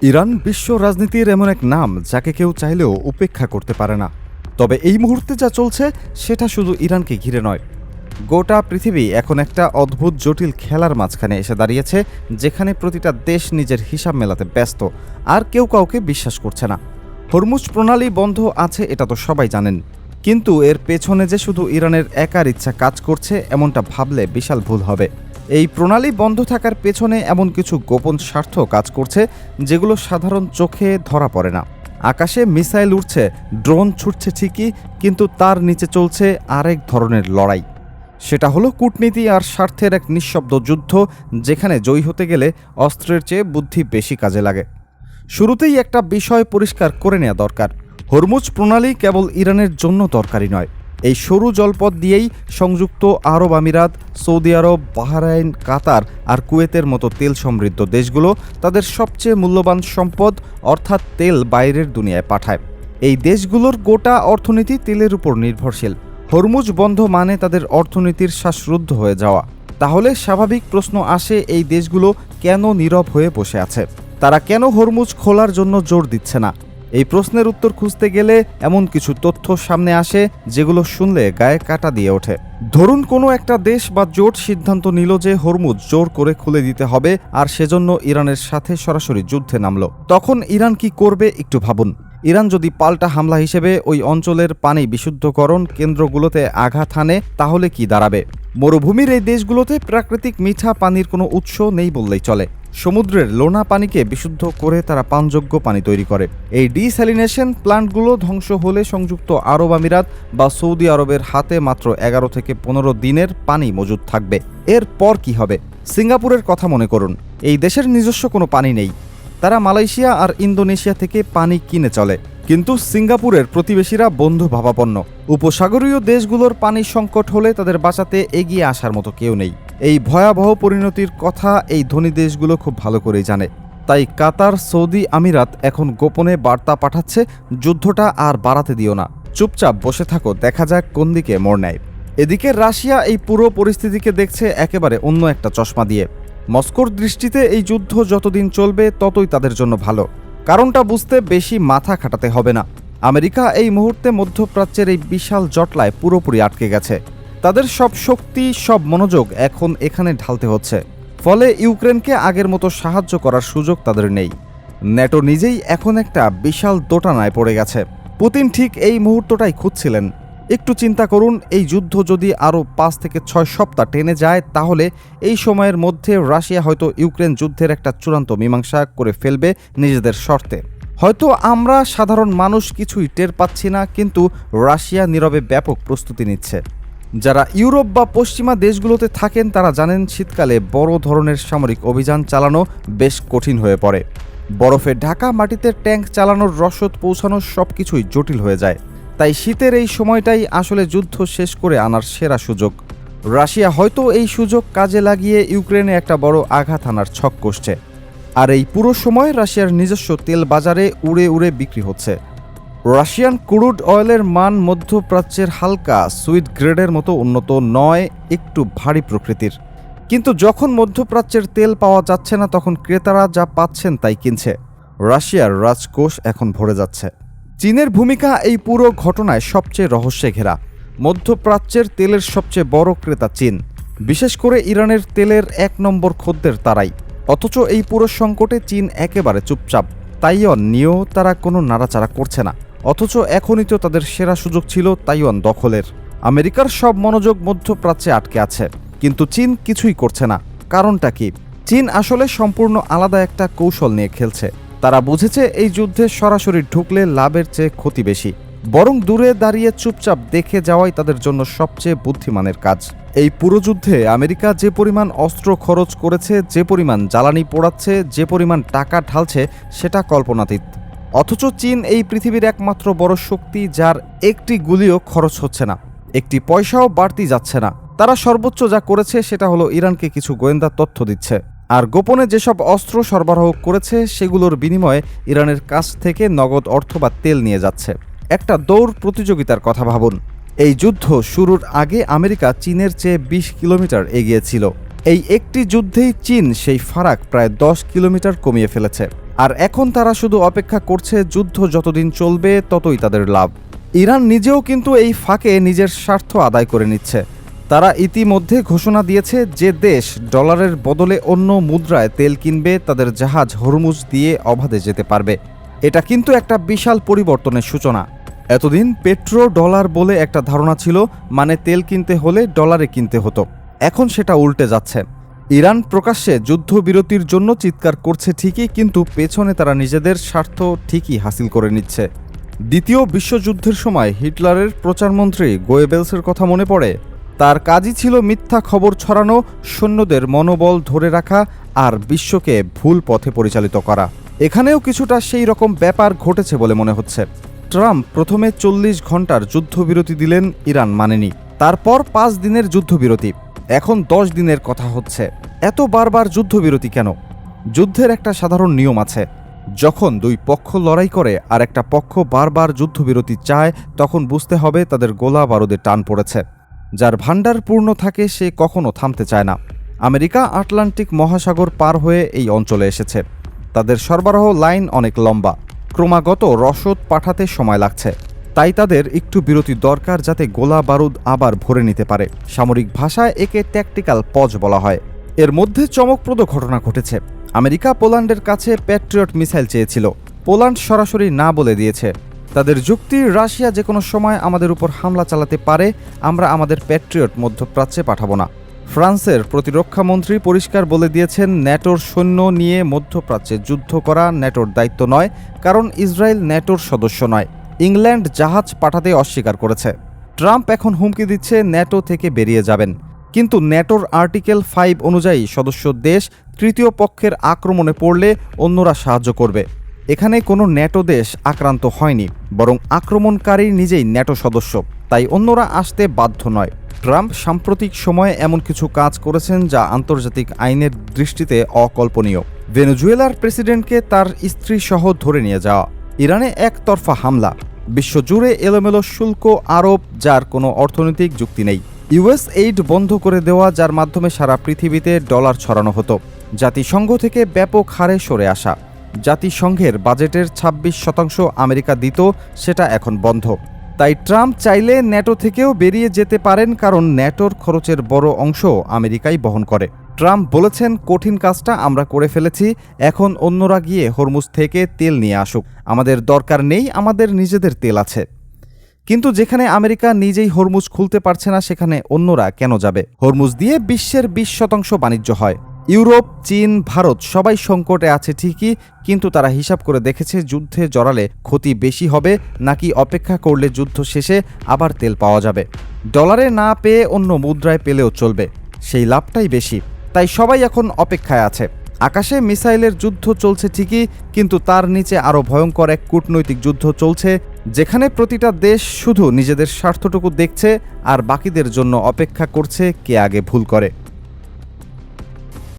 Iran বিশ্ব রাজনীতির এমন এক নাম যাকে কেউ চাইলেও উপেক্ষা করতে পারে না। তবে এই মুহূর্তে যা চলছে সেটা শুধু ইরানকে ঘিরে নয়, গোটা পৃথিবী এখন একটা অদ্ভুত জটিল খেলার মাঝখানে এসে দাঁড়িয়েছে, যেখানে প্রতিটা দেশ নিজের হিসাব মেলাতে ব্যস্ত আর কেউ কাউকে বিশ্বাস করছে না। হরমুজ প্রণালী বন্ধ আছে এটা তো সবাই জানেন, কিন্তু এর পেছনে যে শুধু ইরানের একার ইচ্ছা কাজ করছে এমনটা ভাবলে বিশাল ভুল হবে। এই প্রণালী বন্ধ থাকার পেছনে এমন কিছু গোপন স্বার্থ কাজ করছে যেগুলো সাধারণ চোখে ধরা পড়ে না। আকাশে মিসাইল উড়ছে, ড্রোন ছুটছে ঠিকই, কিন্তু তার নিচে চলছে আরেক ধরনের লড়াই। সেটা হলো কূটনীতি আর স্বার্থের এক নিঃশব্দ যুদ্ধ, যেখানে জয়ী হতে গেলে অস্ত্রের চেয়ে বুদ্ধি বেশি কাজে লাগে। শুরুতেই একটা বিষয় পরিষ্কার করে নেওয়া দরকার, হরমুজ প্রণালী কেবল ইরানের জন্য দরকারি নয়। এই সরু জলপথ দিয়েই সংযুক্ত আরব আমিরাত, সৌদি আরব, বাহরাইন, কাতার আর কুয়েতের মতো তেল সমৃদ্ধ দেশগুলো তাদের সবচেয়ে মূল্যবান সম্পদ অর্থাৎ তেল বাইরের দুনিয়ায় পাঠায়। এই দেশগুলোর গোটা অর্থনীতি তেলের উপর নির্ভরশীল। হরমুজ বন্ধ মানে তাদের অর্থনীতির শ্বাসরুদ্ধ হয়ে যাওয়া। তাহলে স্বাভাবিক প্রশ্ন আসে, এই দেশগুলো কেন নীরব হয়ে বসে আছে? তারা কেন হরমুজ খোলার জন্য জোর দিচ্ছে না? এই প্রশ্নের উত্তর খুঁজতে গেলে এমন কিছু তথ্য সামনে আসে যেগুলো শুনলে গায়ে কাঁটা দিয়ে ওঠে। ধরুন কোনো একটা দেশ বা জোট সিদ্ধান্ত নিল যে হরমুজ জোর করে খুলে দিতে হবে, আর সেজন্য ইরানের সাথে সরাসরি যুদ্ধে নামল। তখন ইরান কি করবে একটু ভাবুন। ইরান যদি পাল্টা হামলা হিসেবে ওই অঞ্চলের পানি বিশুদ্ধকরণ কেন্দ্রগুলোতে আঘাত হানে, তাহলে কি দাঁড়াবে? মরুভূমির এই দেশগুলোতে প্রাকৃতিক মিঠা পানির কোনো উৎস নেই বললেই চলে। সমুদ্রের লোনা পানিকে বিশুদ্ধ করে তারা পানযোগ্য পানি তৈরি করে। এই ডিস্যালিনেশন প্ল্যান্টগুলো ধ্বংস হলে সংযুক্ত আরব আমিরাত বা সৌদি আরবের হাতে মাত্র 11 থেকে 15 দিনের পানি মজুদ থাকবে। এরপর কি হবে? সিঙ্গাপুরের কথা মনে করুন। এই দেশের নিজস্ব কোনো পানি নেই, তারা মালয়েশিয়া আর ইন্দোনেশিয়া থেকে পানি কিনে চলে। কিন্তু সিঙ্গাপুরের প্রতিবেশীরা বন্ধু ভাবাপন্ন। উপসাগরীয় দেশগুলোর পানি সংকট হলে তাদের বাঁচাতে এগিয়ে আসার মতো কেউ নেই। এই ভয়াবহ পরিণতির কথা এই ধনী দেশগুলো খুব ভালো করেই জানে। তাই কাতার, সৌদি আমিরাত এখন গোপনে বার্তা পাঠাচ্ছে, যুদ্ধটা আর বাড়াতে দিও না, চুপচাপ বসে থাকো, দেখা যাক কোন দিকে মোড় নেয়। এদিকে রাশিয়া এই পুরো পরিস্থিতিকে দেখছে একেবারে অন্য একটা চশমা দিয়ে। মস্কোর দৃষ্টিতে এই যুদ্ধ যতদিন চলবে ততই তাদের জন্য ভালো। কারণটা বুঝতে বেশি মাথা খাটাতে হবে না। আমেরিকা এই মুহূর্তে মধ্যপ্রাচ্যের এই বিশাল জটলায় পুরোপুরি আটকে গেছে। তাদের সব শক্তি, সব মনোযোগ এখন এখানে ঢালতে হচ্ছে। ফলে ইউক্রেনকে আগের মতো সাহায্য করার সুযোগ তাদের নেই। ন্যাটো নিজেই এখন একটা বিশাল দোটানায় পড়ে গেছে। পুতিন ঠিক এই মুহূর্তটাই খুঁজছিলেন। একটু চিন্তা করুন, এই যুদ্ধ যদি আরও 5 থেকে 6 সপ্তাহ টেনে যায়, তাহলে এই সময়ের মধ্যে রাশিয়া হয়তো ইউক্রেন যুদ্ধের একটা চূড়ান্ত মীমাংসা করে ফেলবে নিজেদের শর্তে। হয়তো আমরা সাধারণ মানুষ কিছুই টের পাচ্ছি না, কিন্তু রাশিয়া নীরবে ব্যাপক প্রস্তুতি নিচ্ছে। যারা ইউরোপ বা পশ্চিমা দেশগুলোতে থাকেন তারা জানেন, শীতকালে বড় ধরনের সামরিক অভিযান চালানো বেশ কঠিন হয়ে পড়ে। বরফে ঢাকা মাটিতে ট্যাঙ্ক চালানোর, রসদ পৌঁছানো সবকিছুই জটিল হয়ে যায়। তাই শীতের এই সময়টাই আসলে যুদ্ধ শেষ করে আনার সেরা সুযোগ। রাশিয়া হয়তো এই সুযোগ কাজে লাগিয়ে ইউক্রেনে একটা বড় আঘাত আনার ছক কষছে। আর এই পুরো সময় রাশিয়ার নিজস্ব তেল বাজারে উড়ে উড়ে বিক্রি হচ্ছে। রাশিয়ান ক্রুড অয়েলের মান মধ্যপ্রাচ্যের হালকা সুইট গ্রেডের মতো উন্নত নয়, একটু ভারী প্রকৃতির। কিন্তু যখন মধ্যপ্রাচ্যের তেল পাওয়া যাচ্ছে না, তখন ক্রেতারা যা পাচ্ছেন তাই কিনছে। রাশিয়ার রাজকোষ এখন ভরে যাচ্ছে। চীনের ভূমিকা এই পুরো ঘটনায় সবচেয়ে রহস্যে ঘেরা। মধ্যপ্রাচ্যের তেলের সবচেয়ে বড় ক্রেতা চীন, বিশেষ করে ইরানের তেলের 1 নম্বর খদ্দের তারাই। অথচ এই পুরো সংকটে চীন একেবারে চুপচাপ। তাইওয়ান নিয়েও তারা কোনো নাড়াচাড়া করছে না। অথচ এখনই তো তাদের সেরা সুযোগ ছিল তাইওয়ান দখলের। আমেরিকার সব মনোযোগ মধ্যপ্রাচ্যে আটকে আছে, কিন্তু চীন কিছুই করছে না। কারণটা কি? চীন আসলে সম্পূর্ণ আলাদা একটা কৌশল নিয়ে খেলছে। তারা বুঝেছে এই যুদ্ধে সরাসরি ঢুকলে লাভের চেয়ে ক্ষতি বেশি, বরং দূরে দাঁড়িয়ে চুপচাপ দেখে যাওয়াই তাদের জন্য সবচেয়ে বুদ্ধিমানের কাজ। এই পুরো যুদ্ধে আমেরিকা যে পরিমাণ অস্ত্র খরচ করেছে, যে পরিমাণ জ্বালানি পোড়াচ্ছে, যে পরিমাণ টাকা ঢালছে, সেটা কল্পনাতীত। অথচ চীন এই পৃথিবীর একমাত্র বড় শক্তি, যার একটি গুলিও খরচ হচ্ছে না, একটি পয়সাও বাড়তি যাচ্ছে না। তারা সর্বোচ্চ যা করেছে সেটা হলো ইরানকে কিছু গোয়েন্দা তথ্য দিচ্ছে, আর গোপনে যেসব অস্ত্র সরবরাহ করেছে সেগুলোর বিনিময়ে ইরানের কাছ থেকে নগদ অর্থ বা তেল নিয়ে যাচ্ছে। একটা দৌড় প্রতিযোগিতার কথা ভাবুন। এই যুদ্ধ শুরুর আগে আমেরিকা চীনের চেয়ে 20 কিলোমিটার এগিয়ে ছিল। এই একটি যুদ্ধেই চীন সেই ফারাক প্রায় 10 কিলোমিটার কমিয়ে ফেলেছে। আর এখন তারা শুধু অপেক্ষা করছে যুদ্ধ যতদিন চলবে ততই তাদের লাভ। ইরান নিজেও কিন্তু এই ফাঁকে নিজের স্বার্থ আদায় করে নিচ্ছে। তারা ইতিমধ্যে ঘোষণা দিয়েছে যে দেশ ডলারের বদলে অন্য মুদ্রায় তেল কিনবে তাদের জাহাজ হরমুজ দিয়ে অবাধে যেতে পারবে। এটা কিন্তু একটা বিশাল পরিবর্তনের সূচনা। এতদিন পেট্রো ডলার বলে একটা ধারণা ছিল, মানে তেল কিনতে হলে ডলারে কিনতে হতো। এখন সেটা উল্টে যাচ্ছে। ইরান প্রকাশ্যে যুদ্ধবিরতির জন্য চিৎকার করছে ঠিকই, কিন্তু পেছনে তারা নিজেদের স্বার্থ ঠিকই হাসিল করে নিচ্ছে। দ্বিতীয় বিশ্বযুদ্ধের সময় হিটলারের প্রচারমন্ত্রী গোয়েবেলসের কথা মনে পড়ে। তার কাজই ছিল মিথ্যা খবর ছড়ানো, সৈন্যদের মনোবল ধরে রাখা আর বিশ্বকে ভুল পথে পরিচালিত করা। এখানেও কিছুটা সেই রকম ব্যাপার ঘটেছে বলে মনে হচ্ছে। ট্রাম্প প্রথমে 40 ঘন্টার যুদ্ধবিরতি দিলেন, ইরান মানেনি। তারপর 5 দিনের যুদ্ধবিরতি, এখন 10 দিনের কথা হচ্ছে। এত বারবার যুদ্ধবিরতি কেন? যুদ্ধের একটা সাধারণ নিয়ম আছে। যখন দুই পক্ষ লড়াই করে আর একটা পক্ষ বারবার যুদ্ধবিরতি চায়, তখন বুঝতে হবে তাদের গোলা বারুদে টান পড়েছে। যার ভাণ্ডার পূর্ণ থাকে সে কখনো থামতে চায় না। আমেরিকা আটলান্টিক মহাসাগর পার হয়ে এই অঞ্চলে এসেছে। তাদের সরবরাহ লাইন অনেক লম্বা, ক্রমাগত রসদ পাঠাতে সময় লাগছে। তাই তাদের একটু বিরতি দরকার, যাতে গোলা বারুদ আবার ভরে নিতে পারে। সামরিক ভাষায় একে ট্যাকটিক্যাল পজ বলা হয়। এর মধ্যে চমকপ্রদ ঘটনা ঘটেছে। আমেরিকা পোল্যান্ডের কাছে প্যাট্রিয়ট মিসাইল চেয়েছিল। পোল্যান্ড সরাসরি না বলে দিয়েছে। তাদের যুক্তি, রাশিয়া যে কোনো সময় আমাদের উপর হামলা চালাতে পারে, আমরা আমাদের প্যাট্রিয়ট মধ্যপ্রাচ্যে পাঠাবো না। ফ্রান্সের প্রতিরক্ষামন্ত্রী পরিষ্কার বলে দিয়েছেন, ন্যাটোর সৈন্য নিয়ে মধ্যপ্রাচ্যে যুদ্ধ করা ন্যাটোর দায়িত্ব নয়, কারণ ইসরায়েল ন্যাটোর সদস্য নয়। ইংল্যান্ড জাহাজ পাঠাতে অস্বীকার করেছে। ট্রাম্প এখন হুমকি দিচ্ছে ন্যাটো থেকে বেরিয়ে যাবেন। কিন্তু ন্যাটোর আর্টিকেল 5 অনুযায়ী সদস্য দেশ তৃতীয় পক্ষের আক্রমণে পড়লে অন্যরা সাহায্য করবে। এখানে কোনো ন্যাটো দেশ আক্রান্ত হয়নি, বরং আক্রমণকারী নিজেই ন্যাটো সদস্য, তাই অন্যরা আসতে বাধ্য নয়। ট্রাম্প সাম্প্রতিক সময়ে এমন কিছু কাজ করেছেন যা আন্তর্জাতিক আইনের দৃষ্টিতে অকল্পনীয়। ভেনেজুয়েলার প্রেসিডেন্টকে তার স্ত্রী সহ ধরে নিয়ে যাওয়া, ইরানে একতরফা হামলা, বিশ্বজুড়ে এলোমেলো শুল্ক আরোপ যার কোনো অর্থনৈতিক যুক্তি নেই, ইউএস এইড বন্ধ করে দেওয়া যার মাধ্যমে সারা পৃথিবীতে ডলার ছড়ানো হতো, জাতিসংঘ থেকে ব্যাপক হারে সরে আসা, জাতিসংঘের বাজেটের 26% আমেরিকা দিত, সেটা এখন বন্ধ। তাই ট্রাম্প চাইলে ন্যাটো থেকেও বেরিয়ে যেতে পারেন, কারণ ন্যাটোর খরচের বড় অংশ আমেরিকাই বহন করে। ট্রাম্প বলেছেন, কঠিন কাজটা আমরা করে ফেলেছি, এখন অন্যরা গিয়ে হরমুজ থেকে তেল নিয়ে আসুক, আমাদের দরকার নেই, আমাদের নিজেদের তেল আছে। কিন্তু যেখানে আমেরিকা নিজেই হরমুজ খুলতে পারছে না, সেখানে অন্যরা কেন যাবে? হরমুজ দিয়ে বিশ্বের 20% বাণিজ্য হয়। ইউরোপ, চীন, ভারত সবাই সংকটে আছে ঠিকই, কিন্তু তারা হিসাব করে দেখেছে যুদ্ধে জড়ালে ক্ষতি বেশি হবে নাকি অপেক্ষা করলে যুদ্ধ শেষে আবার তেল পাওয়া যাবে। ডলারে না পেয়ে অন্য মুদ্রায় পেলেও চলবে, সেই লাভটাই বেশি। তাই সবাই এখন অপেক্ষায় আছে। আকাশে মিসাইলের যুদ্ধ চলছে ঠিকই, কিন্তু তার নিচে আরও ভয়ঙ্কর এক কূটনৈতিক যুদ্ধ চলছে, যেখানে প্রতিটা দেশ শুধু নিজেদের স্বার্থটুকু দেখছে আর বাকিদের জন্য অপেক্ষা করছে কে আগে ভুল করে।